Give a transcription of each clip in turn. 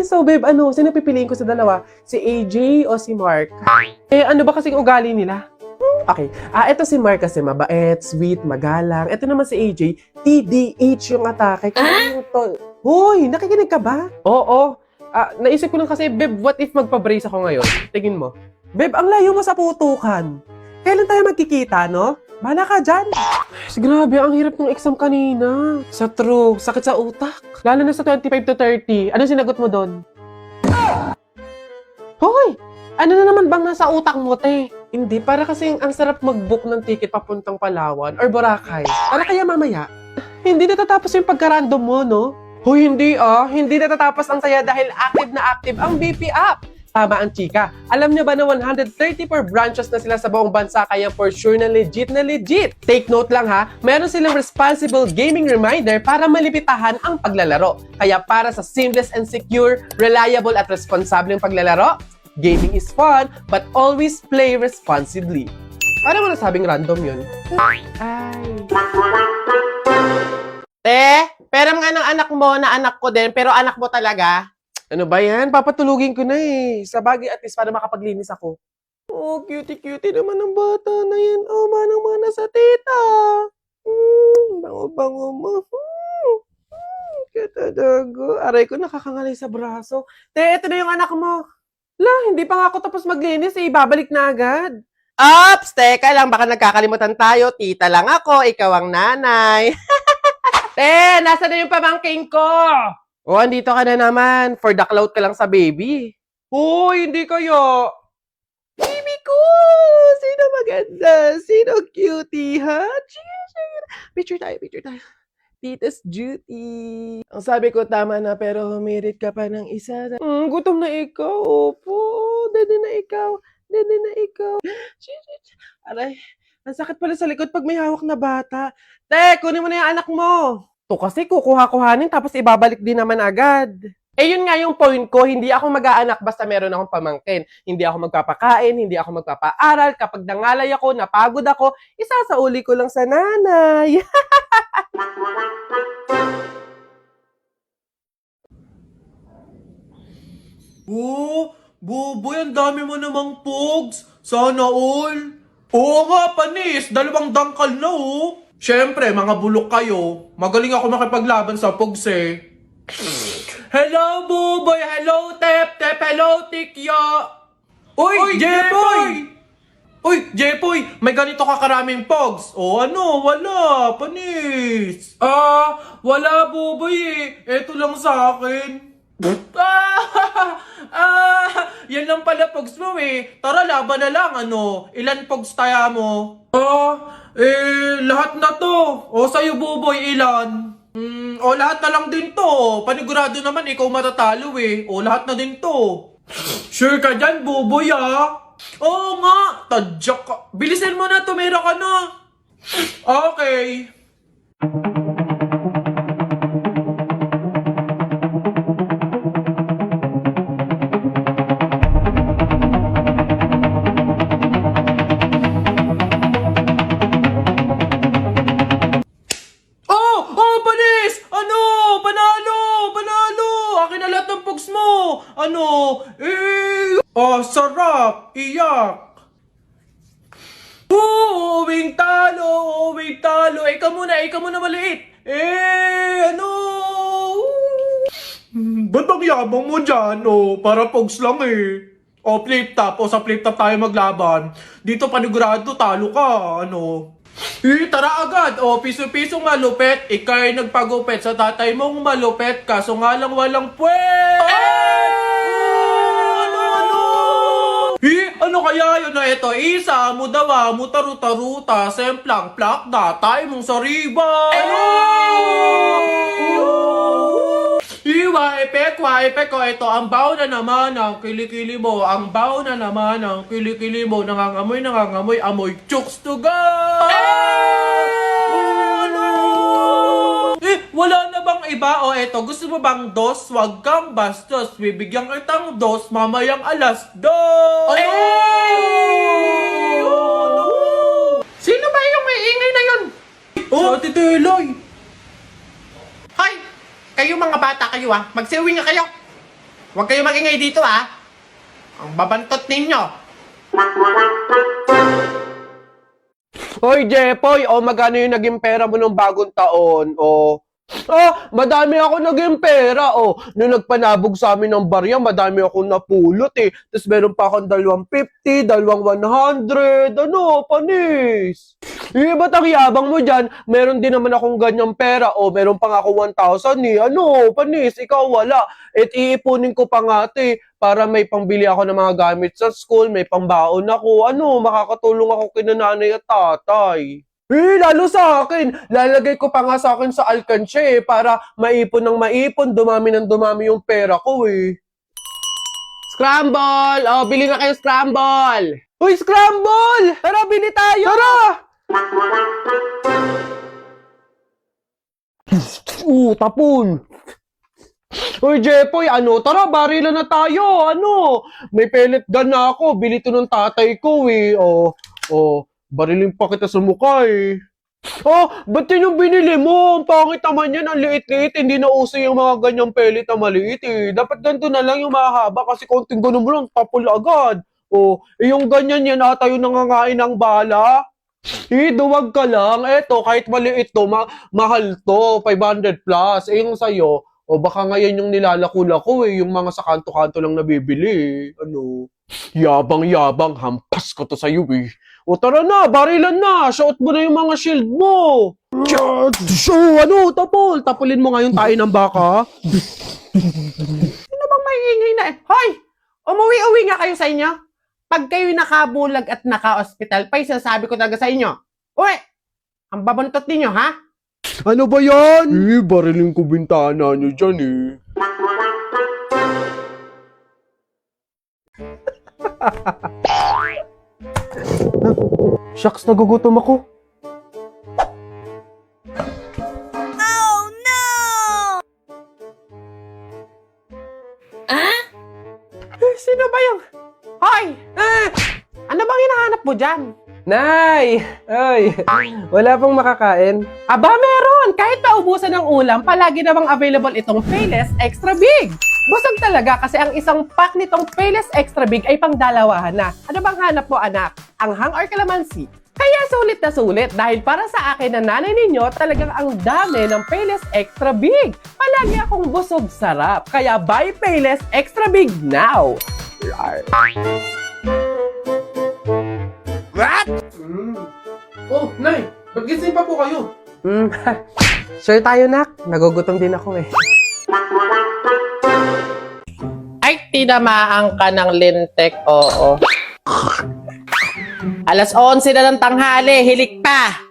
So babe, sino pipiliin ko sa dalawa? Si AJ o si Mark? Ano ba kasing ugali nila? Okay. Ito si Mark kasi mabait, sweet, magalang. Ito naman si AJ, TDH yung atake. Kaya yung tol. Hoy, nakikinig ka ba? Oo. Naisip ko lang kasi, babe, what if magpa-brace ako ngayon? Tingin mo. Babe, ang layo mo sa putukan. Kailan tayo magkikita, no? Bahala ka dyan. Grabe, ang hirap ng exam kanina. Sa true, sakit sa utak. Lalo na sa 25 to 30. Ano sinagot mo doon? Hoy! Ano na naman bang nasa utak mo, te? Hindi, para kasing ang sarap mag-book ng ticket papuntang Palawan or Boracay. Para kaya mamaya, hindi natatapos yung pagka-random mo, no? Hoy, hindi Hindi natatapos ang saya dahil active na active ang BP app. Tama ang chika. Alam nyo ba na 134 branches na sila sa buong bansa kaya for sure na legit na legit. Take note lang ha, meron silang responsible gaming reminder para malipitahan ang paglalaro. Kaya para sa seamless and secure, reliable at responsableng paglalaro, gaming is fun but always play responsibly. Paano mo nasabing random yun? Pero nga ng anak mo na anak ko din, pero anak mo talaga? Ano ba yan? Papatulugin ko na eh. Sa bagay at least para makapaglinis ako. Oh, cutie-cutie naman ng bata na yan. Oh, manang-mana sa tita. Bango-bango mo. Katadago. Aray ko, nakakangalay sa braso. Ito na yung anak mo. Hindi pa nga ako tapos maglinis eh. Babalik na agad. Ops! Teka lang, baka nagkakalimutan tayo. Tita lang ako, ikaw ang nanay. Nasa na yung pamangking ko? Andito ka na naman. For the clout ka lang sa baby. Uy, hindi kayo. Baby ko! Sino maganda? Sino cutie, ha? Picture tayo. Tita's duty. Ang sabi ko tama na pero humirit ka pa ng isa. Gutom na ikaw. Opo. Dede na ikaw. Aray, ang sakit pala sa likod pag may hawak na bata. Kunin mo na yung anak mo. To kasi kukuha-kuhanin tapos ibabalik din naman agad. Yun nga yung point ko, hindi ako mag-aanak basta meron akong pamangkin. Hindi ako magpapakain, hindi ako magpapaaral. Kapag nangalay ako, napagod ako, isasauli ko lang sa nanay. Boboy, ang dami mo namang pogs. Sana all. Oo nga, panis. 2 dangkal na, oh. Siyempre, mga bulok kayo. Magaling ako makipaglaban sa pogs, eh. Hello, Buboy! Hello, Tep! Hello, Tikya! Uy, Jepoy! Uy, Jepoy! May ganito ka karaming pogs. Wala. Panis. Wala, Buboy, eh. Eto lang sa akin. Yan lang pala pogs mo, eh. Tara, laban na lang, Ilan pogs tayo mo? Lahat na to. Sa'yo, Buboy, ilan? Lahat na lang din to. Panigurado naman, ikaw matatalo, eh. Lahat na din to. Sure ka dyan, Buboy, ah? Oo nga. Tadyak ka. Bilisan mo na, tumira ka na. Okay. Panis! Panalo! Akin na lahat ng pogs mo! Sarap! Iyak! Uwing talo! Ikaw muna maliit! Ba't bang yabang mo dyan? Para pogs lang, eh. Flip top. Sa flip top tayo maglaban. Dito panigurado, talo ka. Tara agad! Piso-pisong malupet. Ika'y nagpagupet sa tatay mong malupet. Kaso nga lang walang puwet! Ano kaya yun na ito? Isa, mudawa, mutaruta-ruta, semplang, plak na, tayo mong sariba! Epek ko, ito, ang baw na naman ng kilikili mo. Ang baw na naman ng kilikili mo. Nangangamoy, amoy chooks to go! Wala na bang iba? Eto, gusto mo bang dos? Wag kang bastos. Bibigyan kitang dos, mamayang 2:00. Sino ba yung may ingay na yun? Tito Eloy. Hoy! Kayo mga bata kayo magsiuwi nga kayo. Huwag kayo magingay dito, ha? Ang babantot ninyo. Hoy, Jepoy, magkano yung naging pera mo nung bagong taon? Madami ako naging pera, Nung nagpanabog sa amin ng barya, madami akong napulot, Tapos meron pa akong 250, 100, panis. Ba't ang yabang mo dyan? Meron din naman akong ganyang pera, meron pa nga ako 1,000, panis, ikaw wala. Iipunin ko pa nga, para may pangbili ako ng mga gamit sa school, may pambaon ako, makakatulong ako kina nanay at tatay. Lalo sa akin, lalagay ko pa nga sa akin sa alkansya para maipon ng maipon, dumami ng dumami yung pera ko Scramble! Bili na kayo scramble! Uy, scramble! Tara, bili tayo! Tara! Tapon! Uy, Jepoy, tara, barilan na tayo, may pellet gun na ako, bili to ng tatay ko, barilin pa kita sa mukha, ba't yun yung binili mo? Ang pangit naman yan, ang liit-liit, hindi na uso yung mga ganyang pellet na maliit, Dapat ganito na lang yung mahaba, kasi konting ganun mo lang, tapol agad. Yung ganyan yan, ata yung nangangain ng bala. Duwag ka lang, kahit maliit to, mahal to, 500 plus, yung sa'yo, baka ngayon yung nilalako-lako yung mga sa kanto-kanto lang nabibili, Yabang-yabang, hampas ko to sa'yo, tara na, barilan na, shoot mo na yung mga shield mo. Tapulin mo ngayon tayo ng baka. Sino bang maingay na Hoy! Umuwi-uwi nga kayo sa inyo. Pag kayo nakabulag at naka-hospital, sinasabi ko talaga sa inyo. Uy! Ang babantot ninyo, ha? Ano ba yan? Barilin ko bintana nyo dyan, Shucks, nagugutom ako. Oh no! Sino ba yung... Hoy! Ano bang hinahanap mo dyan? Nay! Ay, wala pong makakain. Aba, meron! Kahit naubusan ng ulam, palagi namang available itong Payless Extra Big. Busog talaga kasi ang isang pack nitong Payless Extra Big ay pangdalawahan na. Ano bang hanap mo, anak? Anghang or kalamansi? Kaya sulit na sulit dahil para sa akin na nanay ninyo, talagang ang dami ng Payless Extra Big. Palagi akong busog sarap. Kaya buy Payless Extra Big now! What? Nay, magising pa po kayo. Sure tayo, nak. Nagugutom din ako Ay, tinamaan ka ng lintek, oo. Alas 11 na ng tanghali, hilik pa.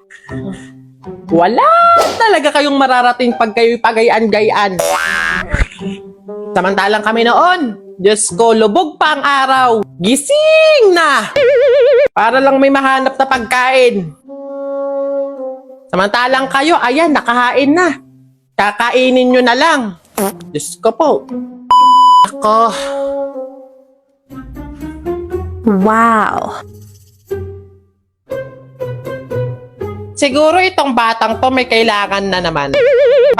Wala talaga kayong mararating pag kayo'y pagayaan-gayaan. Samantalang kami noon, Diyos ko, lubog pa ang araw. Gising na! Para lang may mahanap na pagkain. Samantalang kayo, ayan, nakahain na. Kakainin nyo na lang. Diyos ko po. Ako. Wow! Siguro itong batang to may kailangan na naman.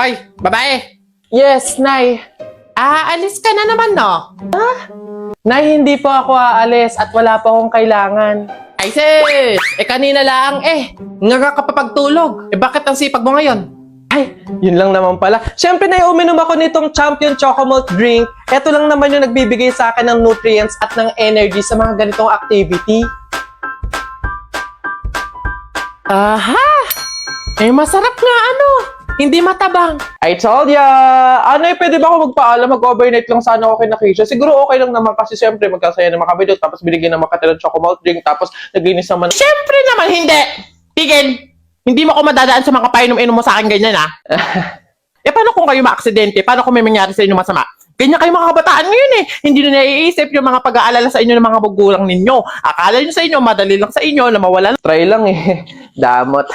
Hoy, babae. Yes, Nay. Aalis ka na naman, no? Nay, hindi po ako aalis at wala po akong kailangan. Ay, sis! Kanina lang, nga ka pa pagtulog. Bakit ang sipag mo ngayon? Ay, yun lang naman pala. Siyempre, Nay, uminom ako nitong Champion Chocomalt drink. Ito lang naman yung nagbibigay sa akin ng nutrients at ng energy sa mga ganitong activity. Aha! Masarap nga, Hindi matabang. I told ya! Pwede ba ako magpaalam? Mag-overnight lang sana ako kay Nakisha. Siguro okay lang naman kasi siyempre magkasaya naman kami doon. Tapos binigyan naman kita ng Chocomalt drink. Tapos naglinis naman. Siyempre naman, hindi! Tigil! Hindi mo ako madadaan sa mga painom-inom mo sa akin ganyan, ha? Paano kung kayo ma-aksidente? Paano kung may mangyari sa inyo masama? Ganyan kayo mga kabataan ngayon Hindi nyo naiisip yung mga pag-aalala sa inyo ng mga magulang ninyo. Akala nyo sa inyo, madali lang sa inyo na mawala. Try lang Damot.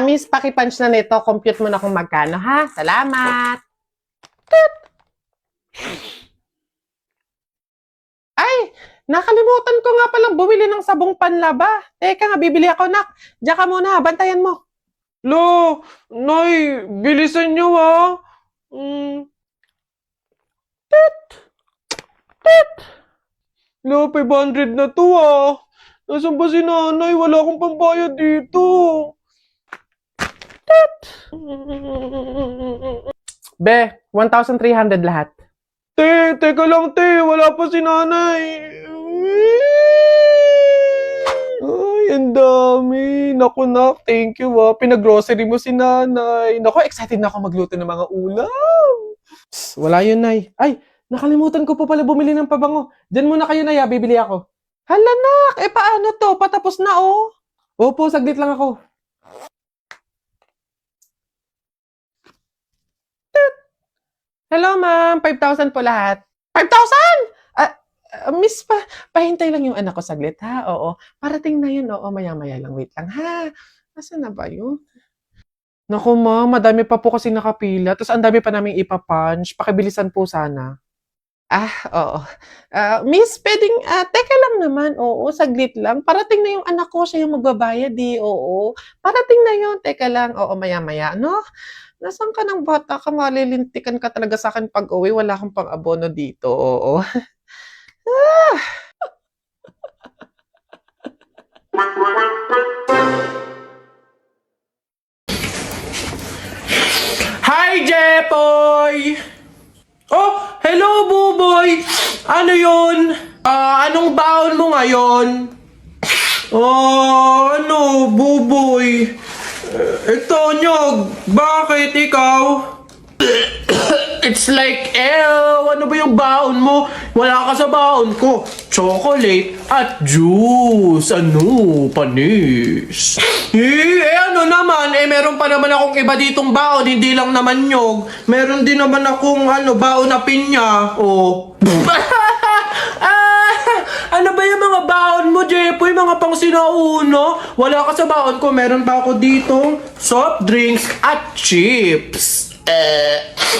Miss, pakipunch na nito. Compute mo na kung magkano, ha? Salamat. Ay, nakalimutan ko nga palang bumili ng sabong panlaba. Teka nga, bibili ako, nak. Diyan ka muna, bantayan mo. Lo, Nay, bilisan nyo No, 500 na to ah. Nasaan ba si nanay? Wala akong pambayad dito. Be, 1,300 lahat. Teka lang, wala pa si nanay. Ay, ang dami. Naku, nak, thank you ah. Pinag-grocery mo si nanay. Naku, excited na ako magluto ng mga ulam. Psst, wala yun, nay. Ay, nakalimutan ko pa pala bumili ng pabango. Diyan muna kayo, nay, bibili ako. Hala, nak, paano to? Patapos na, oh. Opo, saglit lang ako. Hello, ma'am. 5,000 po lahat. 5,000? Miss, pahintay lang yung anak ko saglit, ha? Oo. Parating na yun, oo. Maya-maya lang. Wait lang, ha? Nasaan na ba yun? Naku, ma'am. Madami pa po kasi nakapila. Tapos ang dami pa namin ipapunch. Pakibilisan po sana. Oo. Miss, pwedeng, teka lang naman. Oo, saglit lang. Parating na yung anak ko. Siya yung magbabayad, Oo. Parating na yun. Teka lang. Oo, maya-maya, no? Nasaan ka ng bata ka? Malilintikan ka talaga sa akin pag-uwi. Wala kang pang-abono dito. Oo. Hi, Jepoy! Oh, hello, Buboy! Ano yun? Anong baon mo ngayon? Ano, Buboy? Ito, Nyog, bakit ikaw? It's like, ano ba yung baon mo? Wala ka sa baon ko. Chocolate at juice. Ano, panis. Ano naman, meron pa naman akong iba ditong baon, hindi lang naman Nyog. Meron din naman akong, baon na pinya. Oh. Ano ba yung mga baon mo, Jepoy? Mga pang sinauna? Wala ka sa baon ko. Meron pa ako dito soft drinks at chips.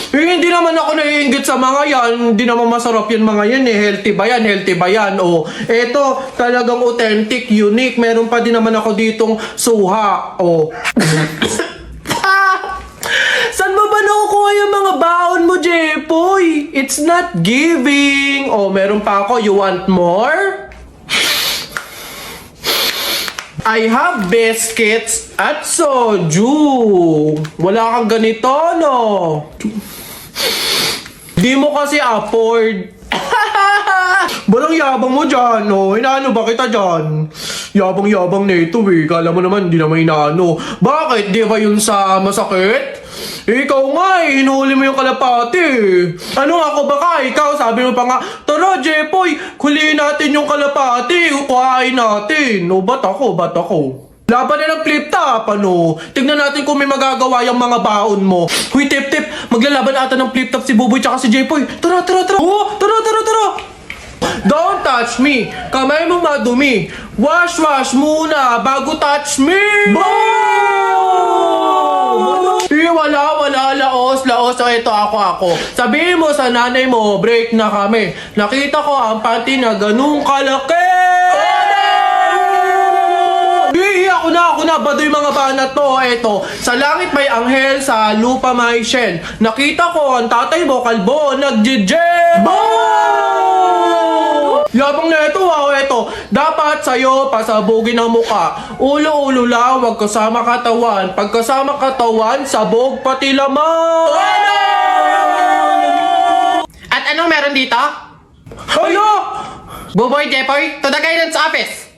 Hindi naman ako naiinggit sa mga yan. Hindi naman masarap yan mga yan Healthy ba yan? Healthy ba yan? Oh, eto, talagang authentic, unique. Meron pa din naman ako ditong suha. Oh. Saan mo ba nakukuha yung mga baon mo, Jepoy? It's not giving. Oh, meron pa ako. You want more? I have biscuits at soju. Wala kang ganito, no? Di mo kasi afford. Balang yabang mo dyan, no? Inaano ba kita dyan? Yabang-yabang na ito, Kala mo naman, di naman inaano. Bakit? Di ba yun sa masakit? Ikaw nga, hinuli mo yung kalapati. Ano ako baka? Ikaw, sabi mo pa nga, tara, Jepoy, kuliin natin yung kalapati. Ukuhain natin. O, ba't ako? Laban na ng flip top, ano? Tignan natin kung may magagawa yung mga baon mo. Huy, tip, maglalaban ata ng flip top si Buboy tsaka si Jepoy. Tara. Oh, tara. Don't touch me. Kamay mo madumi. Wash muna bago touch me. Boom! Wala. Laos. O, ito ako. Sabihin mo sa nanay mo, break na kami. Nakita ko ang panty na ganung kalaki. Ako na, baduy mga banat to. Eto, sa langit may anghel, sa lupa may shen. Nakita ko ang tatay mo, kalbo, nagje-jen. Yabang na ito, eto. Dapat sa'yo pasabugin ang muka. Ulo lang, wag kasama katawan. Pagkasama katawan, sabog pati lamang. At anong meron dito? Ano? Buboy, Jepoy, to the guidance office.